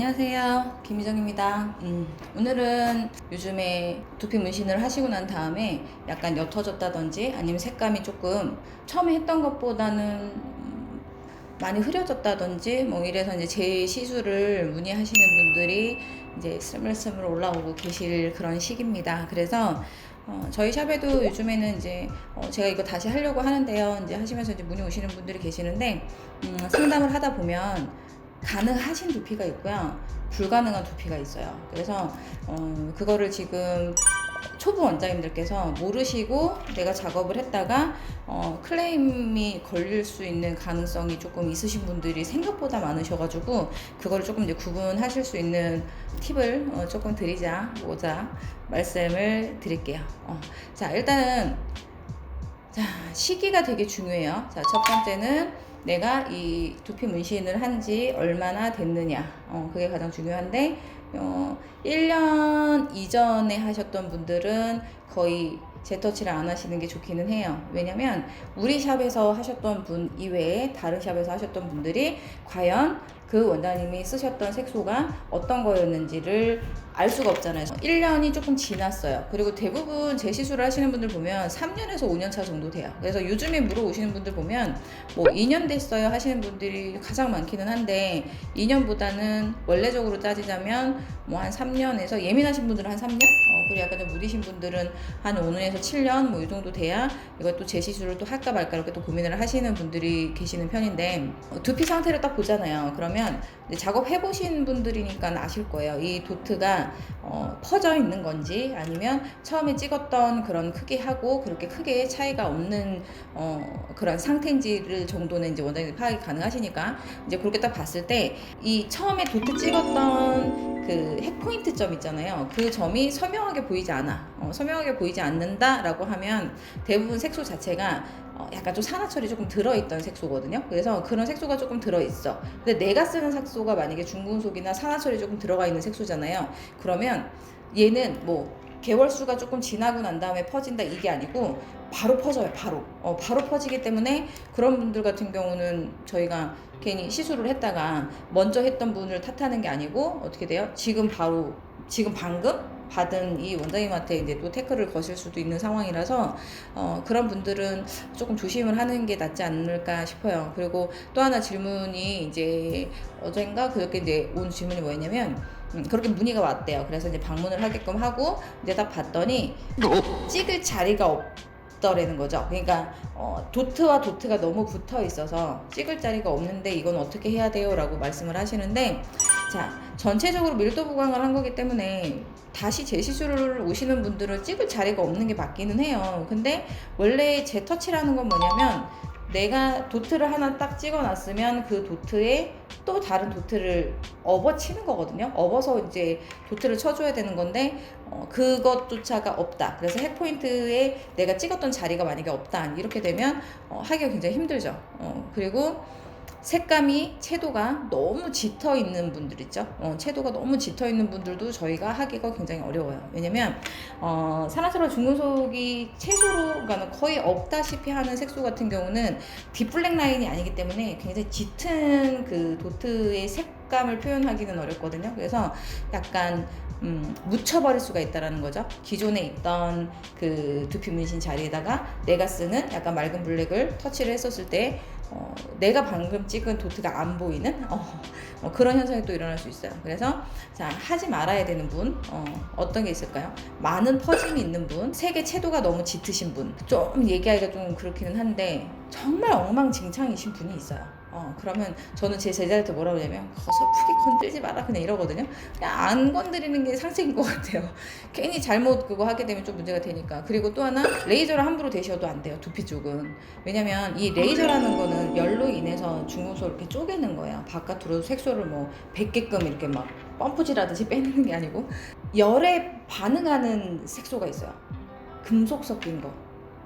안녕하세요, 김희정입니다. 오늘은 요즘에 두피 문신을 하시고 난 다음에 약간 옅어졌다든지 아니면 색감이 조금 처음에 했던 것보다는 많이 흐려졌다든지 뭐 이래서 이제 제 시술을 문의하시는 분들이 이제 스물스물 올라오고 계실 그런 시기입니다. 그래서 저희 샵에도 요즘에는 이제 제가 이거 다시 하려고 하는데요. 이제 하시면서 이제 문의 오시는 분들이 계시는데 상담을 하다 보면 가능하신 두피가 있고요, 불가능한 두피가 있어요. 그래서 그거를 지금 초보 원장님들께서 모르시고 내가 작업을 했다가 클레임이 걸릴 수 있는 가능성이 조금 있으신 분들이 생각보다 많으셔가지고 그거를 조금 이제 구분하실 수 있는 팁을 조금 드리자고자 말씀을 드릴게요. 자, 일단은 자, 시기가 되게 중요해요. 자, 첫 번째는 내가 이 두피 문신을 한 지 얼마나 됐느냐. 그게 가장 중요한데, 1년 이전에 하셨던 분들은 거의 재터치를 안 하시는 게 좋기는 해요. 왜냐면 우리 샵에서 하셨던 분 이외에 다른 샵에서 하셨던 분들이 과연 그 원장님이 쓰셨던 색소가 어떤 거였는지를 알 수가 없잖아요. 1년이 조금 지났어요. 그리고 대부분 재시술을 하시는 분들 보면 3년에서 5년 차 정도 돼요. 그래서 요즘에 물어오시는 분들 보면 뭐 2년 됐어요 하시는 분들이 가장 많기는 한데, 2년보다는 원래적으로 따지자면 뭐 한 3년에서, 예민하신 분들은 한 3년? 그리고 약간 좀 무디신 분들은 한 5년에서 7년 뭐 이 정도 돼야 이것도 재시술을 또 할까 말까 이렇게 또 고민을 하시는 분들이 계시는 편인데, 두피 상태를 딱 보잖아요. 그러면 이제 작업해보신 분들이니까 아실 거예요. 이 도트가 퍼져 있는 건지 아니면 처음에 찍었던 그런 크기하고 그렇게 크게 차이가 없는 그런 상태인지를 정도는 이제 원장님이 파악이 가능하시니까, 이제 그렇게 딱 봤을 때 이 처음에 도트 찍었던 그 핵포인트 점 있잖아요. 그 점이 선명하게 보이지 않아. 선명하게 보이지 않는다라고 하면 대부분 색소 자체가 약간 좀 산화철이 조금 들어있던 색소거든요. 그래서 그런 색소가 조금 들어있어. 근데 내가 쓰는 색소가 만약에 중금속이나 산화철이 조금 들어가 있는 색소잖아요. 그러면 얘는 뭐 개월수가 조금 지나고 난 다음에 퍼진다 이게 아니고 바로 퍼져요. 바로 퍼지기 때문에 그런 분들 같은 경우는 저희가 괜히 시술을 했다가 먼저 했던 분을 탓하는 게 아니고 어떻게 돼요? 지금 방금 받은 이 원장님한테 이제 또 태클을 거실 수도 있는 상황이라서 그런 분들은 조금 조심을 하는 게 낫지 않을까 싶어요. 그리고 또 하나 질문이 이제 어젠가 그렇게 이제 온 질문이 뭐였냐면, 그렇게 문의가 왔대요. 그래서 이제 방문을 하게끔 하고 이제 딱 봤더니 찍을 자리가 없더라는 거죠. 그러니까 도트와 도트가 너무 붙어 있어서 찍을 자리가 없는데 이건 어떻게 해야 돼요? 라고 말씀을 하시는데, 자, 전체적으로 밀도 보강을 한 거기 때문에 다시 재시술을 오시는 분들은 찍을 자리가 없는 게 맞기는 해요. 근데 원래 재터치라는 건 뭐냐면, 내가 도트를 하나 딱 찍어놨으면 그 도트에 또 다른 도트를 업어치는 거거든요. 업어서 이제 도트를 쳐줘야 되는 건데 그것조차가 없다. 그래서 핵포인트에 내가 찍었던 자리가 만약에 없다, 이렇게 되면 하기가 굉장히 힘들죠. 그리고 색감이, 채도가 너무 짙어 있는 분들 있죠. 채도가 너무 짙어 있는 분들도 저희가 하기가 굉장히 어려워요. 왜냐면 산화철과 중금속이 채소로, 그러니까 거의 없다시피 하는 색소 같은 경우는 딥블랙 라인이 아니기 때문에 굉장히 짙은 그 도트의 색감을 표현하기는 어렵거든요. 그래서 약간 묻혀버릴 수가 있다라는 거죠. 기존에 있던 그 두피 문신 자리에다가 내가 쓰는 약간 맑은 블랙을 터치를 했었을 때 내가 방금 찍은 도트가 안 보이는 그런 현상이 또 일어날 수 있어요. 그래서 자, 하지 말아야 되는 분 어떤 게 있을까요? 많은 퍼짐이 있는 분, 색의 채도가 너무 짙으신 분, 좀 얘기하기가 좀 그렇기는 한데 정말 엉망진창이신 분이 있어요. 그러면 저는 제 제자한테 뭐라고 하냐면, 서프게 건들지 마라 그냥 이러거든요. 그냥 안 건드리는 게 상책인 것 같아요. 괜히 잘못 그거 하게 되면 좀 문제가 되니까. 그리고 또 하나, 레이저를 함부로 대셔도 안 돼요, 두피 쪽은. 왜냐면 이 레이저라는 거는 열로 인해서 중금속을 이렇게 쪼개는 거예요. 바깥으로 색소를 뭐 100개끔 이렇게 막 펌프질하듯이 빼내는 게 아니고 열에 반응하는 색소가 있어요. 금속 섞인 거.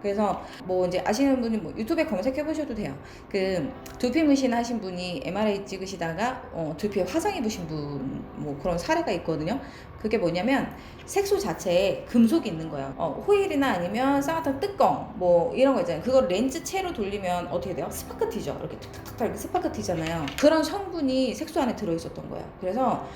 그래서 뭐 이제 아시는 분이 뭐 유튜브에 검색해 보셔도 돼요. 그 두피 문신 하신 분이 MRI 찍으시다가 두피에 화상 입으신 분 뭐 그런 사례가 있거든요. 그게 뭐냐면 색소 자체에 금속이 있는 거예요. 호일이나 아니면 쌍화탕 뚜껑 뭐 이런 거 있잖아요. 그걸 렌즈 채로 돌리면 어떻게 돼요? 스파크 튀죠. 이렇게 툭툭툭 이렇게 스파크 튀잖아요. 그런 성분이 색소 안에 들어 있었던 거예요. 그래서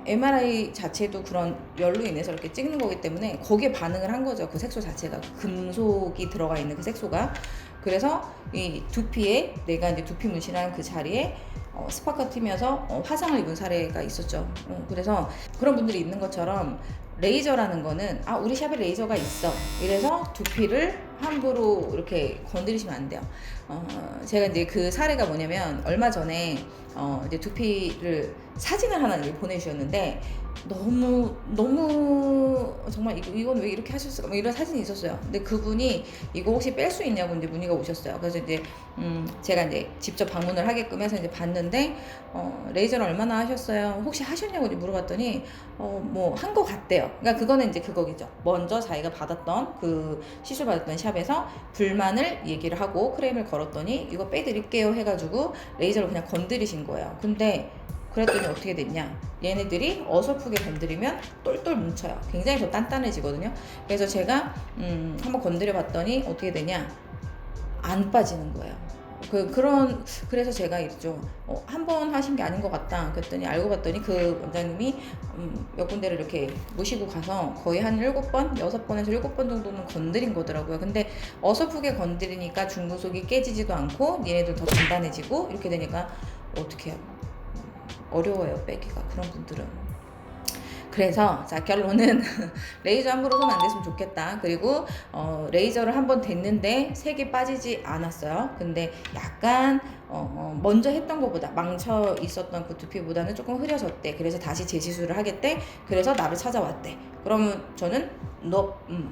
MRI 자체도 그런 열로 인해서 이렇게 찍는 거기 때문에 거기에 반응을 한 거죠. 그 색소 자체가 금속이 들어가 있는 그 색소가. 그래서 이 두피에 내가 이제 두피 문신한 그 자리에 스파크가 튀면서 화상을 입은 사례가 있었죠. 그래서 그런 분들이 있는 것처럼 레이저라는 거는 우리 샵에 레이저가 있어. 이래서 두피를 함부로 이렇게 건드리시면 안 돼요. 제가 이제 그 사례가 뭐냐면 얼마 전에 이제 두피를 사진을 하나 보내주셨는데 너무 정말 이건 왜 이렇게 하셨을까 뭐 이런 사진이 있었어요. 근데 그분이 이거 혹시 뺄 수 있냐고 이제 문의가 오셨어요. 그래서 이제 제가 이제 직접 방문을 하게끔 해서 이제 봤는데 레이저를 얼마나 하셨어요? 혹시 하셨냐고 이제 물어봤더니 뭐 한 거 같대요. 그러니까 그거는 이제 그거겠죠. 먼저 자기가 받았던 그 시술 받았던 샵에서 불만을 얘기를 하고 크레임을 걸었더니 이거 빼드릴게요 해가지고 레이저를 그냥 건드리신 거예요. 근데 그랬더니 어떻게 됐냐, 얘네들이 어설프게 건드리면 똘똘 뭉쳐요. 굉장히 더 단단해지거든요. 그래서 제가 한번 건드려 봤더니 어떻게 되냐, 안 빠지는 거예요. 그래서 제가 있죠. 한 번 하신 게 아닌 것 같다. 그랬더니 알고 봤더니 그 원장님이 몇 군데를 이렇게 모시고 가서 거의 한 7번, 6번에서 7번 정도는 건드린 거더라고요. 근데 어설프게 건드리니까 중금속이 깨지지도 않고 얘네들 더 단단해지고 이렇게 되니까 어떻게 해요? 어려워요, 빼기가. 그런 분들은. 그래서 자, 결론은 레이저 함부로 손 안 댔으면 좋겠다. 그리고 레이저를 한번 댔는데 색이 빠지지 않았어요. 근데 약간 먼저 했던 것보다 망쳐 있었던 그 두피보다는 조금 흐려졌대. 그래서 다시 재시술을 하겠대. 그래서 나를 찾아왔대. 그러면 저는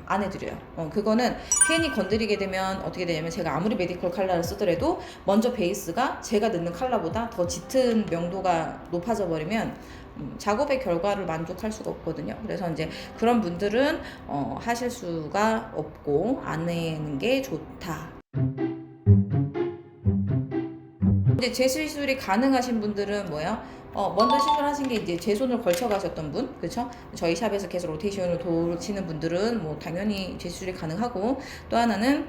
안 해드려요. 그거는 괜히 건드리게 되면 어떻게 되냐면 제가 아무리 메디컬 컬러를 쓰더라도 먼저 베이스가 제가 넣는 컬러보다 더 짙은 명도가 높아져 버리면 작업의 결과를 만족할 수가 없거든요. 그래서 이제 그런 분들은 하실 수가 없고 안 하는 게 좋다. 이제 재시술이 가능하신 분들은 뭐예요? 먼저 시술하신 게 이제 제 손을 걸쳐 가셨던 분, 그렇죠? 저희 샵에서 계속 로테이션을 도시는 분들은 뭐 당연히 재시술이 가능하고, 또 하나는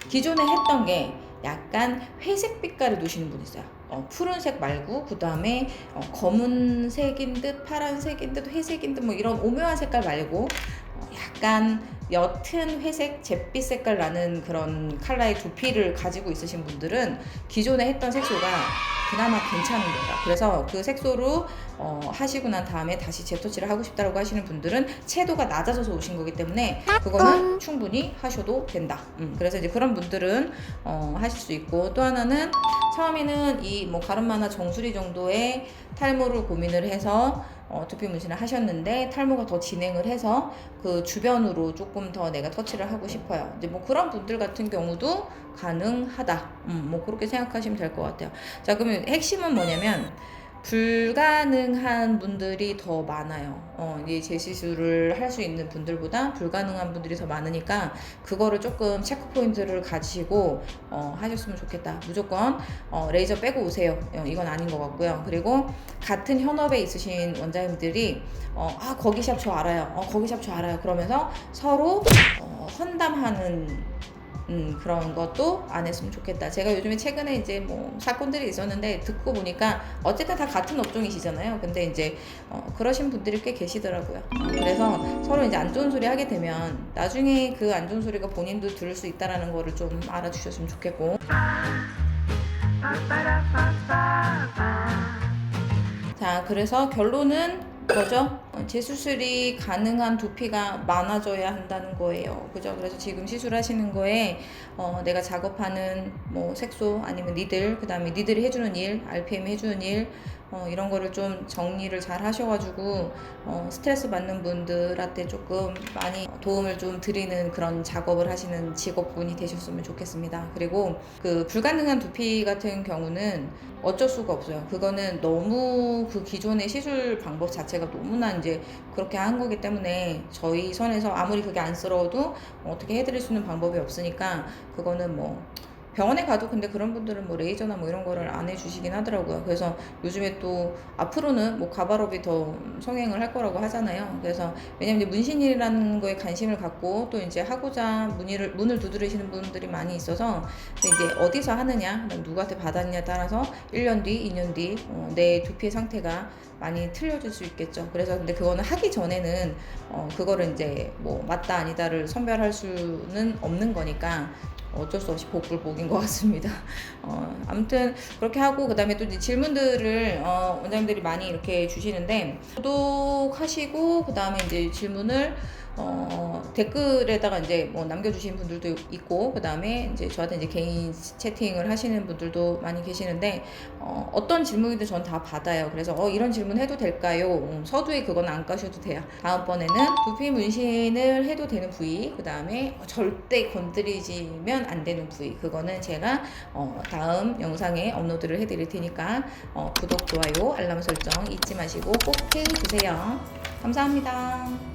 기존에 했던 게 약간 회색 빛깔을 놓으시는 분이 있어요. 푸른색 말고 그 다음에 검은색인 듯 파란색인 듯 회색인 듯 뭐 이런 오묘한 색깔 말고 약간 옅은 회색, 잿빛 색깔 나는 그런 컬러의 두피를 가지고 있으신 분들은 기존에 했던 색소가 그나마 괜찮은 거예요. 그래서 그 색소로 하시고 난 다음에 다시 재터치를 하고 싶다고 하시는 분들은 채도가 낮아져서 오신 거기 때문에 그거는 충분히 하셔도 된다. 그래서 이제 그런 분들은 하실 수 있고, 또 하나는 처음에는 이 뭐 가르마나 정수리 정도의 탈모를 고민을 해서 두피 문신을 하셨는데 탈모가 더 진행을 해서 그 주변으로 조금 더 내가 터치를 하고 싶어요. 이제 뭐 그런 분들 같은 경우도 가능하다. 뭐 그렇게 생각하시면 될 것 같아요. 자, 그러면 핵심은 뭐냐면 불가능한 분들이 더 많아요. 이제 재시술을 할 수 있는 분들보다 불가능한 분들이 더 많으니까 그거를 조금 체크 포인트를 가지고 하셨으면 좋겠다. 무조건 레이저 빼고 오세요. 이건 아닌 것 같고요. 그리고 같은 현업에 있으신 원장님들이 거기 샵 저 알아요. 거기 샵 저 알아요. 그러면서 서로 헌담하는 그런 것도 안 했으면 좋겠다. 제가 요즘에 최근에 이제 뭐 사건들이 있었는데 듣고 보니까 어쨌든 다 같은 업종이시잖아요. 근데 이제 그러신 분들이 꽤 계시더라고요. 그래서 서로 이제 안 좋은 소리 하게 되면 나중에 그 안 좋은 소리가 본인도 들을 수 있다라는 거를 좀 알아주셨으면 좋겠고. 자, 그래서 결론은 뭐죠? 재수술이 가능한 두피가 많아져야 한다는 거예요. 그죠? 그래서 지금 시술하시는 거에 내가 작업하는 뭐 색소 아니면 니들, 그 다음에 니들이 해주는 일, RPM 해주는 일, 이런 거를 좀 정리를 잘 하셔가지고 스트레스 받는 분들한테 조금 많이 도움을 좀 드리는 그런 작업을 하시는 직업군이 되셨으면 좋겠습니다. 그리고 그 불가능한 두피 같은 경우는 어쩔 수가 없어요. 그거는 너무 그 기존의 시술 방법 자체가 너무나 이제 그렇게 한 거기 때문에 저희 선에서 아무리 그게 안쓰러워도 어떻게 해드릴 수 있는 방법이 없으니까 그거는 뭐 병원에 가도 근데 그런 분들은 뭐 레이저나 뭐 이런 거를 안 해주시긴 하더라고요. 그래서 요즘에 또 앞으로는 뭐 가바롭이 더 성행을 할 거라고 하잖아요. 그래서 왜냐면 이제 문신이라는 거에 관심을 갖고 또 이제 하고자 문을 두드리시는 분들이 많이 있어서 근데 이제 어디서 하느냐, 누구한테 받았냐에 따라서 1년 뒤, 2년 뒤 내 두피의 상태가 많이 틀려질 수 있겠죠. 그래서 근데 그거는 하기 전에는 그거를 이제 뭐 맞다 아니다를 선별할 수는 없는 거니까 어쩔 수 없이 복불복인 것 같습니다. 아무튼 그렇게 하고 그다음에 또 이제 질문들을 원장님들이 많이 이렇게 주시는데 구독하시고 그다음에 이제 질문을 댓글에다가 이제 뭐 남겨주시는 분들도 있고 그다음에 이제 저한테 이제 개인 채팅을 하시는 분들도 많이 계시는데 어떤 질문이든 전 다 받아요. 그래서 이런 질문 해도 될까요? 서두에 그건 안 까셔도 돼요. 다음번에는 두피 문신을 해도 되는 부위 그다음에 절대 건드리지면 안 되는 부위 그거는 제가 다음 영상에 업로드를 해드릴 테니까 구독, 좋아요, 알람 설정 잊지 마시고 꼭 해주세요. 감사합니다.